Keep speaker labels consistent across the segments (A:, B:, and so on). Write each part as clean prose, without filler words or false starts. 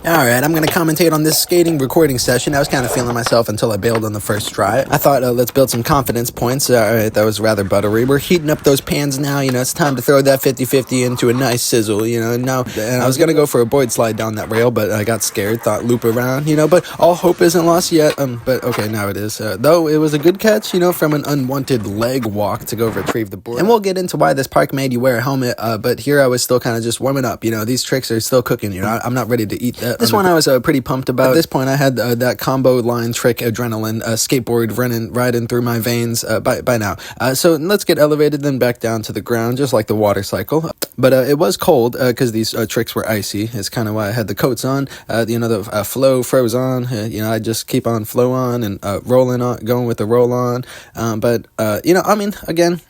A: Alright, I'm going to commentate on this skating recording session. I was kind of feeling myself until I bailed on the first try. I thought, let's build some confidence points. Alright, that was rather buttery. We're heating up those pans now. It's time to throw that 50-50 into a nice sizzle, and I was going to go for a Boyd slide down that rail, but I got scared, thought loop around, but all hope isn't lost yet. But okay, now it is. Though it was a good catch, from an unwanted leg walk to go retrieve the board. And we'll get into why this park made you wear a helmet, but here I was still kind of just warming up. These tricks are still cooking, I'm not ready to eat that. This one I was pretty pumped about. At this point, I had that combo line trick adrenaline skateboard riding through my veins by now. So let's get elevated, then back down to the ground, just like the water cycle. But it was cold because these tricks were icy. It's kind of why I had the coats on. The flow froze on. I just keep on flow on and rolling on, going with the roll on. Again,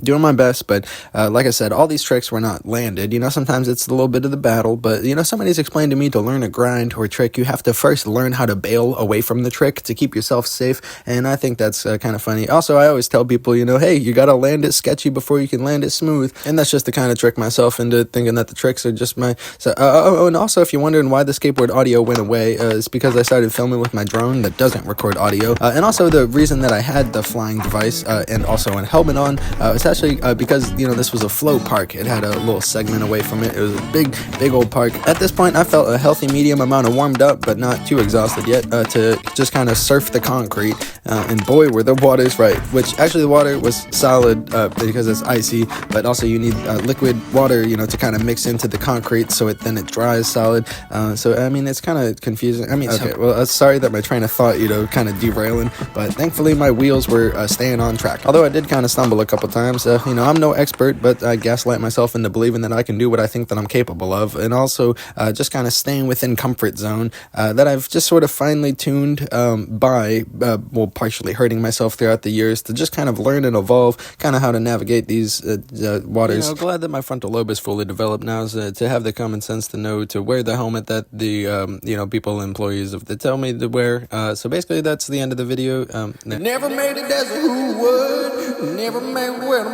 A: doing my best, but like I said, all these tricks were not landed. Sometimes it's a little bit of the battle, but somebody's explained to me to learn a grind or trick, you have to first learn how to bail away from the trick to keep yourself safe, and I think that's kind of funny. Also, I always tell people, hey, you gotta land it sketchy before you can land it smooth, and that's just to kind of trick myself into thinking that the tricks are just my... and also, if you're wondering why the skateboard audio went away, it's because I started filming with my drone that doesn't record audio, and also the reason that I had the flying device and also a helmet on was actually because this was a flow park. It had a little segment away from it. It was a big old park. At this point, I felt a healthy medium amount of warmed up, but not too exhausted yet, to just kind of surf the concrete. And boy, were the waters right. Which actually the water was solid because it's icy, but also you need liquid water, to kind of mix into the concrete so then it dries solid. It's kind of confusing. Sorry that my train of thought, kind of derailing, but thankfully my wheels were staying on track. Although I did kind of stumble a couple times. I'm no expert, but I gaslight myself into believing that I can do what I think that I'm capable of, and also just kind of staying within comfort zone that I've just sort of finely tuned partially hurting myself throughout the years to just kind of learn and evolve kind of how to navigate these waters. Glad that my frontal lobe is fully developed now, to have the common sense to know to wear the helmet that the people, employees of the tell me to wear. So basically that's the end of the video. Never made it as a who would, never made well.